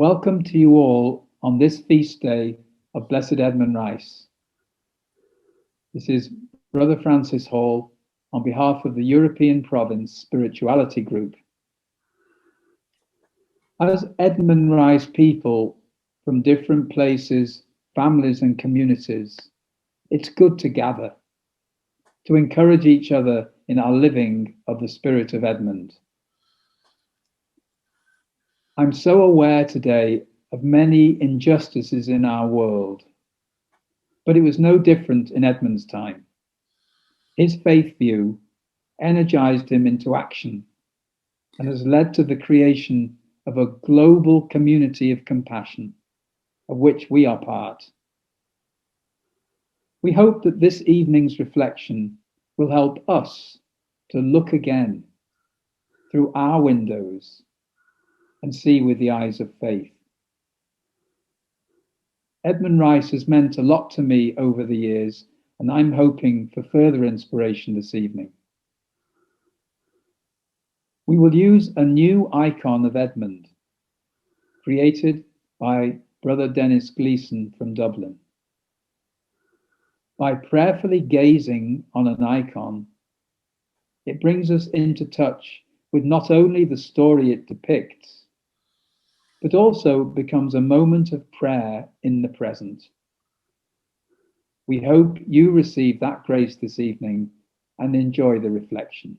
Welcome to you all on this feast day of Blessed Edmund Rice. This is Brother Francis Hall on behalf of the European Province Spirituality Group. As Edmund Rice people from different places, families and communities, it's good to gather, to encourage each other in our living of the spirit of Edmund. I'm so aware today of many injustices in our world, but it was no different in Edmund's time. His faith view energized him into action and has led to the creation of a global community of compassion, of which we are part. We hope that this evening's reflection will help us to look again through our windows and see with the eyes of faith. Edmund Rice has meant a lot to me over the years, and I'm hoping for further inspiration this evening. We will use a new icon of Edmund, created by Brother Dennis Gleeson from Dublin. By prayerfully gazing on an icon, it brings us into touch with not only the story it depicts, but also becomes a moment of prayer in the present. We hope you receive that grace this evening and enjoy the reflection.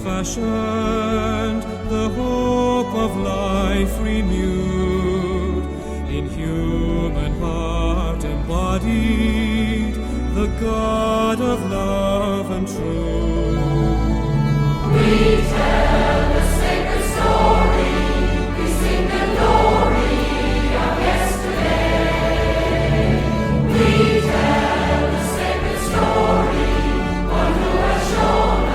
Fashioned the hope of life renewed, in human heart embodied the God of love and truth. We tell the sacred story, we sing the glory of yesterday. We tell the sacred story, one who has shown us.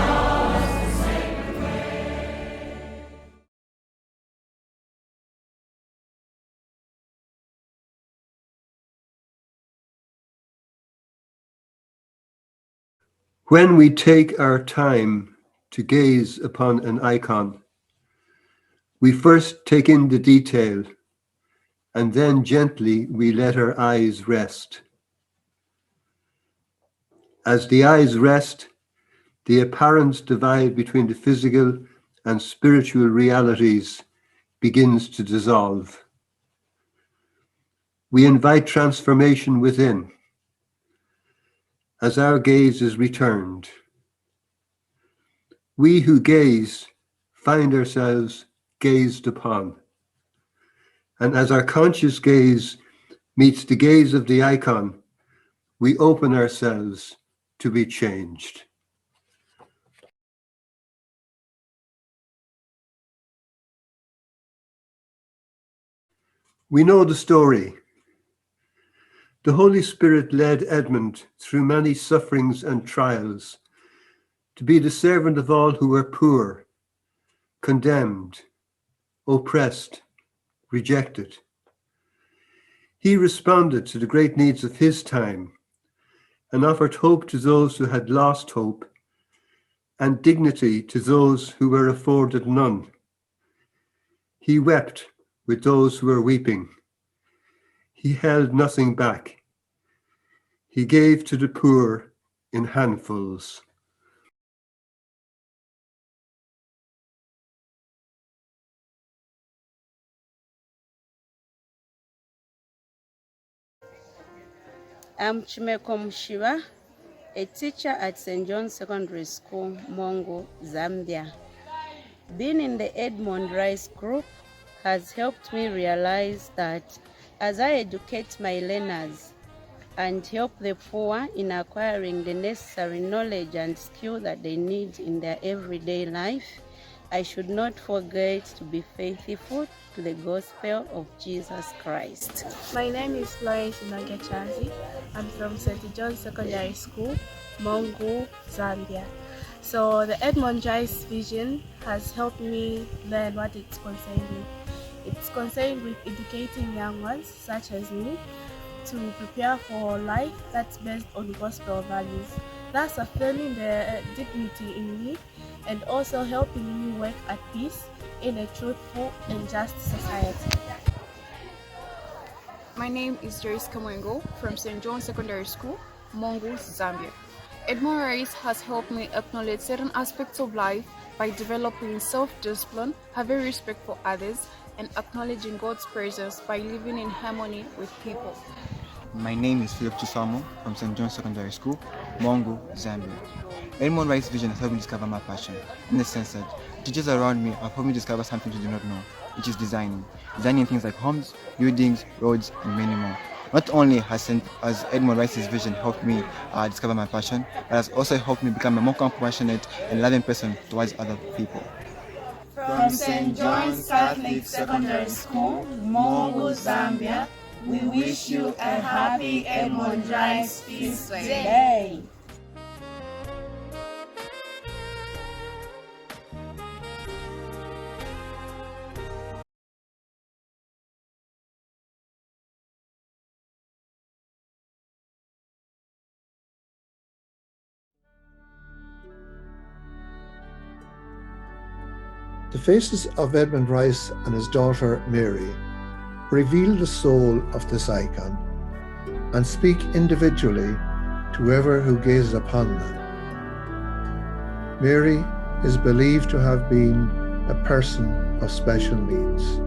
When we take our time to gaze upon an icon, we first take in the detail, and then gently we let our eyes rest. As the eyes rest, the apparent divide between the physical and spiritual realities begins to dissolve. We invite transformation within as our gaze is returned. We who gaze find ourselves gazed upon. And as our conscious gaze meets the gaze of the icon, we open ourselves to be changed. We know the story. The Holy Spirit led Edmund through many sufferings and trials to be the servant of all who were poor, condemned, oppressed, rejected. He responded to the great needs of his time and offered hope to those who had lost hope and dignity to those who were afforded none. He wept with those who were weeping. He held nothing back. He gave to the poor in handfuls. Chimeko Mushiba, a teacher at St. John's Secondary School, Mongo, Zambia. Being in the Edmund Rice group has helped me realize that as I educate my learners and help the poor in acquiring the necessary knowledge and skill that they need in their everyday life, I should not forget to be faithful to the gospel of Jesus Christ. My name is Florence Nagachazi. I'm from St. John's Secondary School, Mongo, Zambia. So the Edmund Rice vision has helped me learn what it's concerned with. It's concerned with educating young ones, such as me, to prepare for life that's based on gospel values, thus affirming the dignity in me and also helping me work at peace in a truthful and just society. My name is Joyce Kamwengo from St. John's Secondary School, Mongoose, Zambia. Edmund Rice has helped me acknowledge certain aspects of life by developing self-discipline, having respect for others, and acknowledging God's presence by living in harmony with people. My name is Philip Chisamo from St. John's Secondary School, Mongo, Zambia. Edmund Rice's vision has helped me discover my passion, in the sense that teachers around me have helped me discover something I do not know, which is designing. Designing things like homes, buildings, roads, and many more. Not only has Edmund Rice's vision helped me discover my passion, but has also helped me become a more compassionate and loving person towards other people. From St. John's Catholic Secondary School, Mongo, Zambia, we wish you a happy Edmund Rice Feastday. The faces of Edmund Rice and his daughter Mary reveal the soul of this icon and speak individually to whoever who gazes upon them. Mary is believed to have been a person of special needs.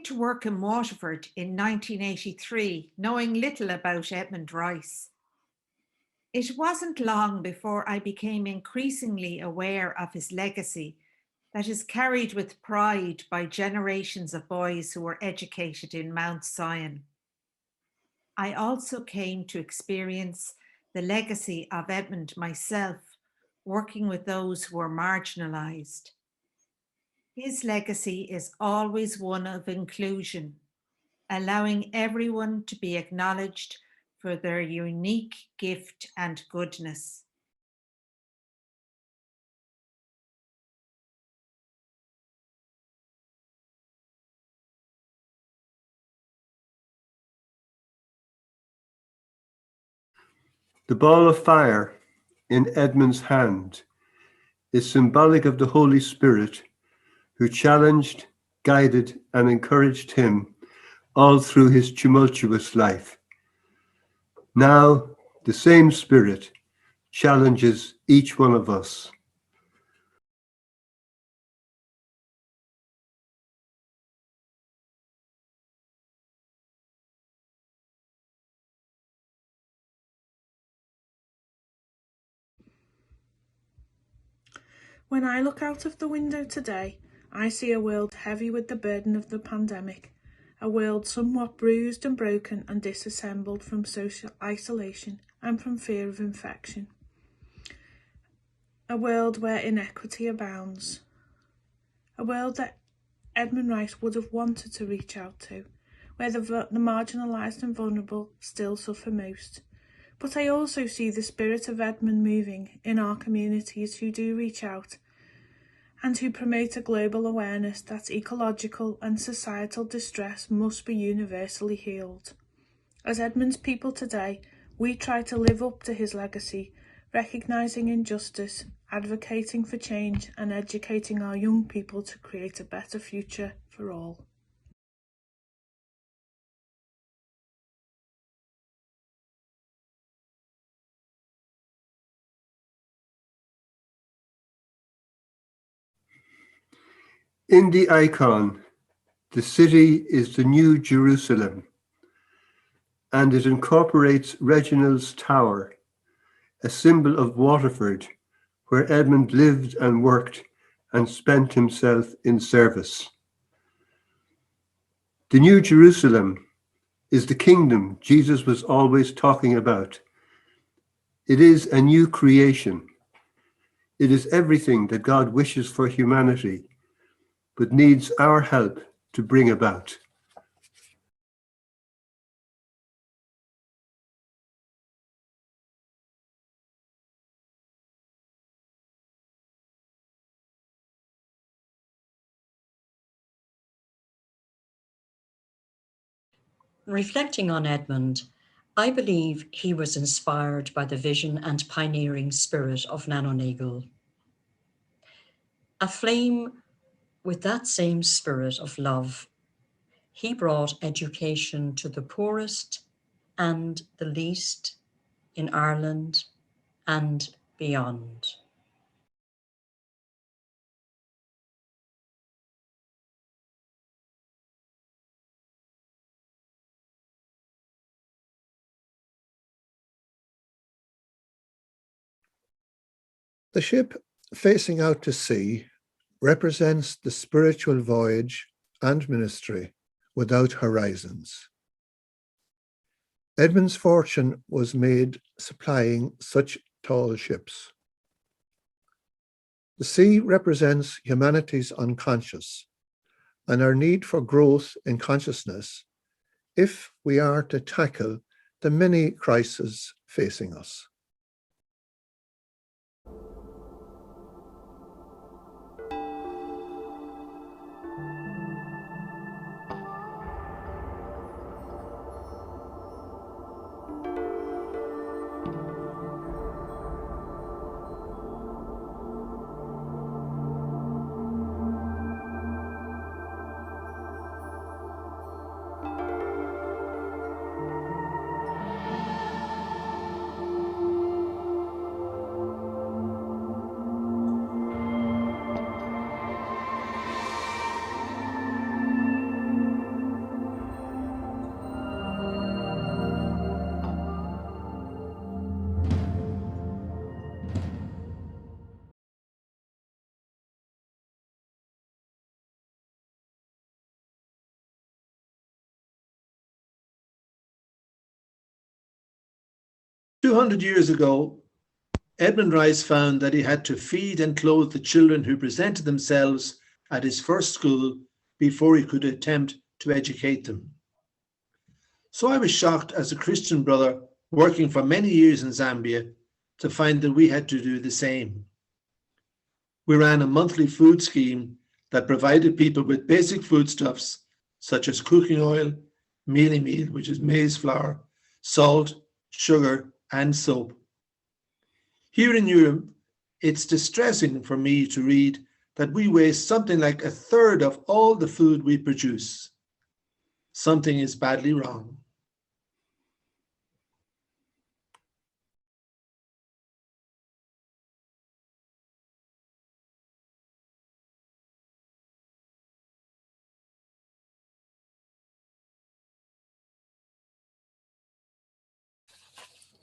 To work in Waterford in 1983, knowing little about Edmund Rice. It wasn't long before I became increasingly aware of his legacy that is carried with pride by generations of boys who were educated in Mount Sion. I also came to experience the legacy of Edmund myself, working with those who were marginalized. His legacy is always one of inclusion, allowing everyone to be acknowledged for their unique gift and goodness. The ball of fire in Edmund's hand is symbolic of the Holy Spirit, who challenged, guided, and encouraged him all through his tumultuous life. Now, the same Spirit challenges each one of us. When I look out of the window today, I see a world heavy with the burden of the pandemic, a world somewhat bruised and broken and disassembled from social isolation and from fear of infection. a world where inequity abounds, a world that Edmund Rice would have wanted to reach out to, where the marginalised and vulnerable still suffer most. But I also see the spirit of Edmund moving in our communities who do reach out and who promote a global awareness that ecological and societal distress must be universally healed. As Edmund's people today, we try to live up to his legacy, recognising injustice, advocating for change and educating our young people to create a better future for all. In the icon, the city is the New Jerusalem, and it incorporates Reginald's Tower, a symbol of Waterford, where Edmund lived and worked and spent himself in service. The New Jerusalem is the kingdom Jesus was always talking about. It is a new creation. It is everything that God wishes for humanity, but needs our help to bring about. Reflecting on Edmund, I believe he was inspired by the vision and pioneering spirit of Nan O'Neill. Aflame with that same spirit of love, he brought education to the poorest and the least in Ireland and beyond. The ship facing out to sea represents the spiritual voyage and ministry without horizons. Edmund's fortune was made supplying such tall ships. The sea represents humanity's unconscious and our need for growth in consciousness if we are to tackle the many crises facing us. "200 years ago, Edmund Rice found that he had to feed and clothe the children who presented themselves at his first school before he could attempt to educate them. So I was shocked as a Christian brother working for many years in Zambia to find that we had to do the same. We ran a monthly food scheme that provided people with basic foodstuffs such as cooking oil, mealie meal, which is maize flour, salt, sugar, and soap. Here in Europe, it's distressing for me to read that we waste something like a third of all the food we produce. Something is badly wrong.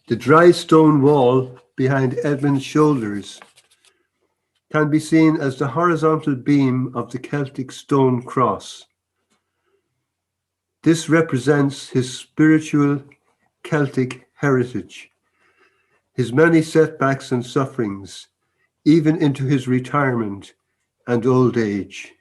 The dry stone wall behind Edmund's shoulders can be seen as the horizontal beam of the Celtic stone cross. This represents his spiritual Celtic heritage, his many setbacks and sufferings, even into his retirement and old age.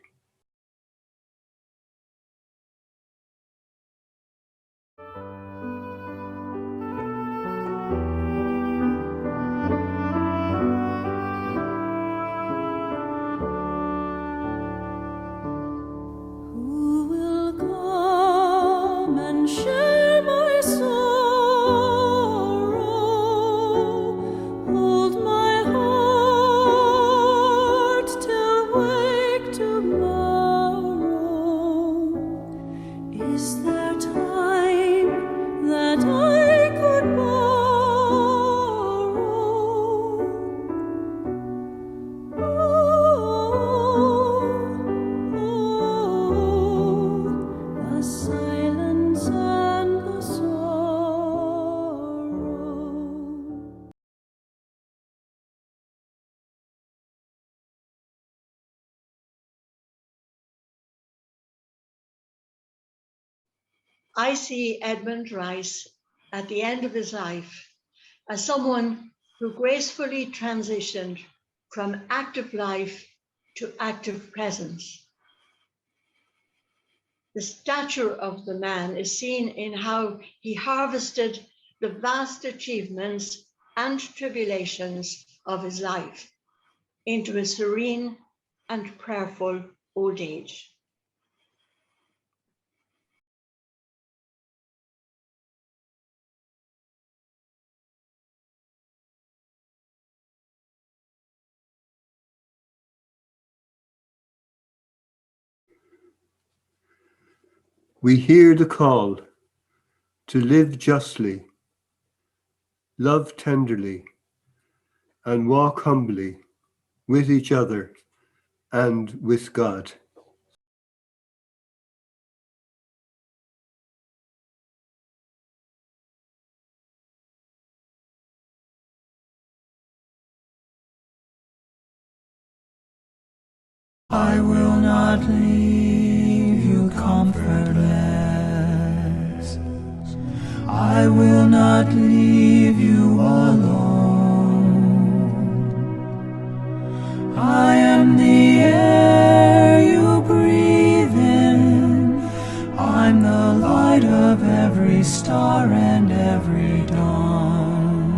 Who will come and share my sorrow? Hold my heart till wake tomorrow. Is there time that I could borrow? The silence and the sorrow. I see Edmund Rice at the end of his life as someone who gracefully transitioned from active life to active presence. The stature of the man is seen in how he harvested the vast achievements and tribulations of his life into a serene and prayerful old age. We hear the call to live justly, love tenderly, and walk humbly with each other and with God. I will not leave you comfortless. I will not leave you alone. I am the air you breathe in. I'm the light of every star and every dawn.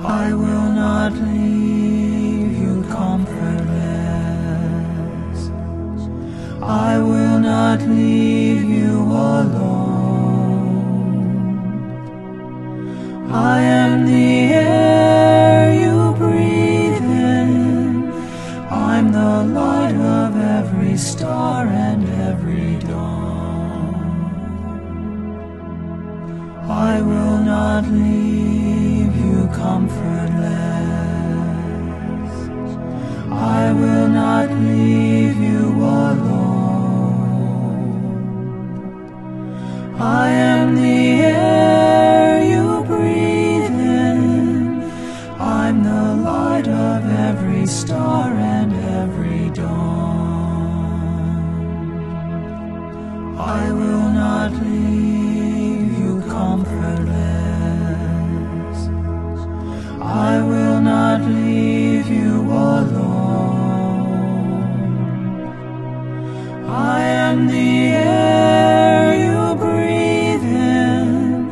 I will not leave you comfortless. I will not leave you alone. I am the air you breathe in. I'm the light of every star and every dawn. I will not leave you comfortless. I will not leave you alone. I am the air you breathe in. I'm the light of every star and every dawn. I will not leave you comfortless. I will not leave you alone. I am the air you breathe in.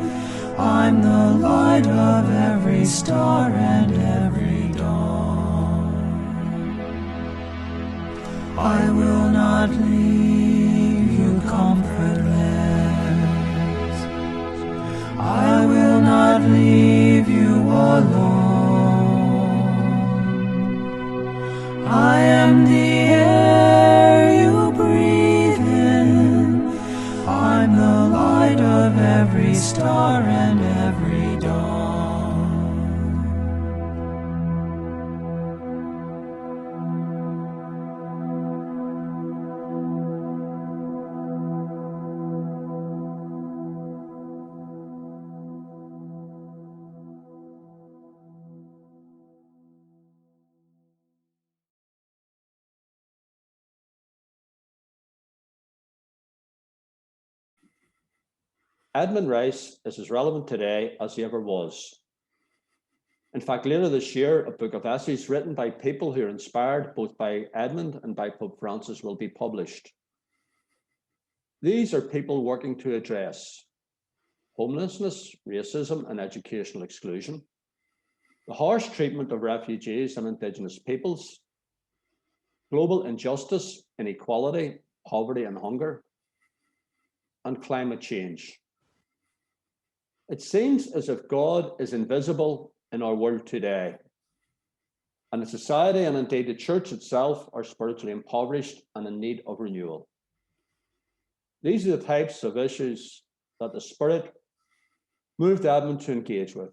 I'm the light of every star and every dawn. I will not leave you comfortless. I will not leave you alone. I am the air you breathe in. I'm the light of every star and every dawn. Edmund Rice is as relevant today as he ever was. In fact, later this year, a book of essays written by people who are inspired both by Edmund and by Pope Francis will be published. These are people working to address homelessness, racism, and educational exclusion, the harsh treatment of refugees and indigenous peoples, global injustice, inequality, poverty, and hunger, and climate change. It seems as if God is invisible in our world today, and the society and indeed the church itself are spiritually impoverished and in need of renewal. These are the types of issues that the Spirit moved Edmund to engage with.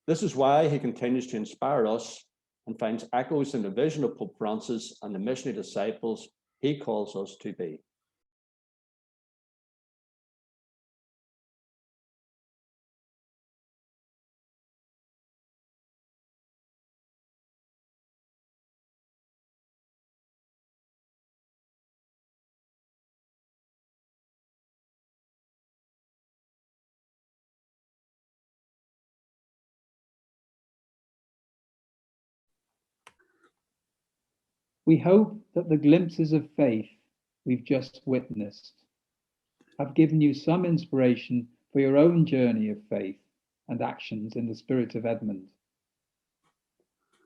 This is why he continues to inspire us and finds echoes in the vision of Pope Francis and the missionary disciples he calls us to be. We hope that the glimpses of faith we've just witnessed have given you some inspiration for your own journey of faith and actions in the spirit of Edmund.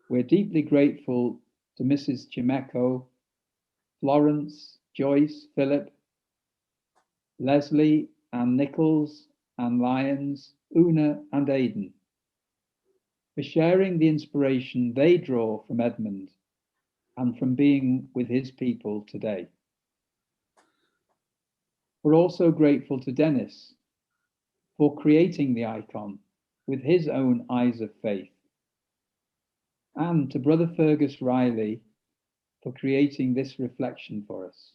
We're deeply grateful to Mrs. Chimeco, Florence, Joyce, Philip, Leslie, Ann Nichols, Ann Lyons, Una, and Aidan for sharing the inspiration they draw from Edmund and from being with his people today. We're also grateful to Dennis for creating the icon with his own eyes of faith, and to Brother Fergus Riley for creating this reflection for us.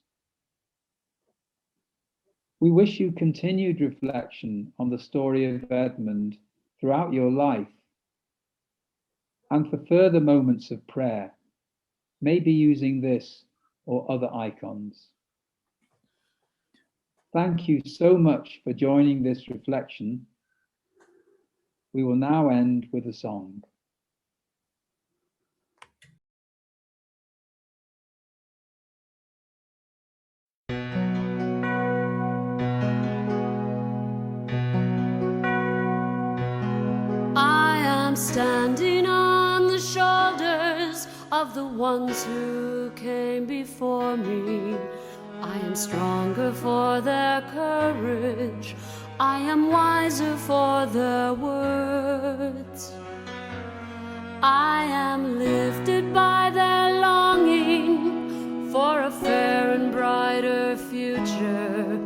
We wish you continued reflection on the story of Edmund throughout your life, and for further moments of prayer, maybe using this or other icons. Thank you so much for joining this reflection. We will now end with a song. I am standing on the shoulders of the ones who came before me. I am stronger for their courage. I am wiser for their words. I am lifted by their longing for a fair and brighter future.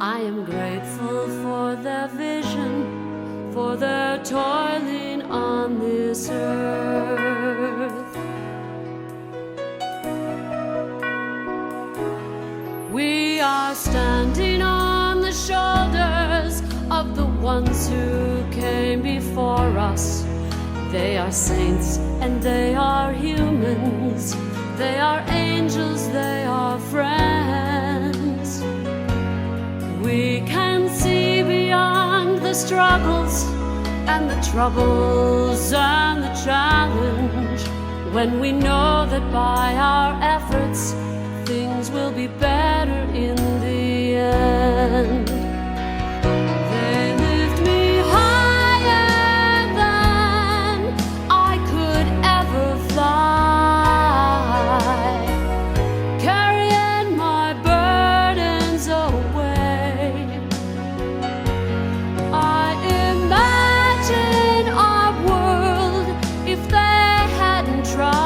I am grateful for their vision, for their toiling on this earth. We are standing on the shoulders of the ones who came before us. They are saints and they are humans. They are angels, they are friends. We can see beyond the struggles and the troubles and the challenge when we know that by our efforts things will be better in the end. They lift me higher than I could ever fly, carrying my burdens away. I imagine our world if they hadn't tried.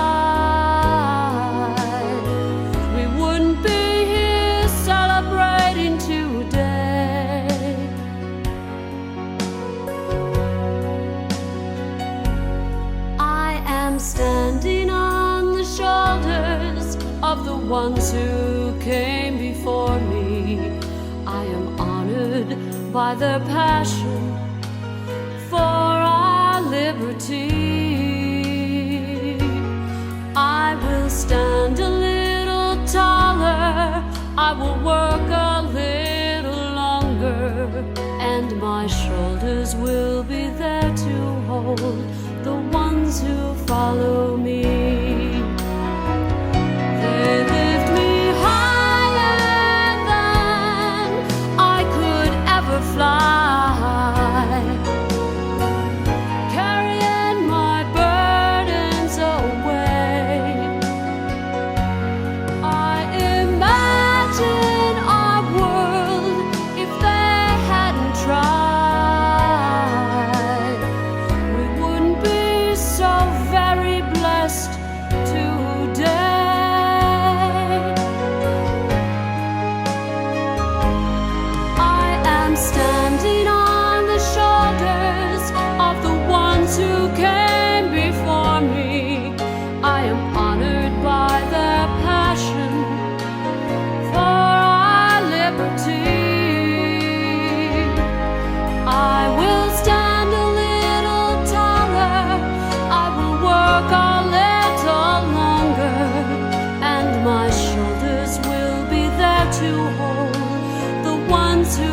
Standing on the shoulders of the ones who came before me. I am honored by their passion for our liberty. I will stand a little taller, I will work a little longer, and my shoulders will be there to hold the ones who follow me. They lift me higher than I could ever fly, carrying my burdens away. I imagine our world, if they hadn't tried, we wouldn't be so very blessed today. I am standing on the shoulders of the ones who came before me. I am honored by their passion for our liberty. I will stand a little taller, I will work a little longer, and my shoulders will be there to hold the ones who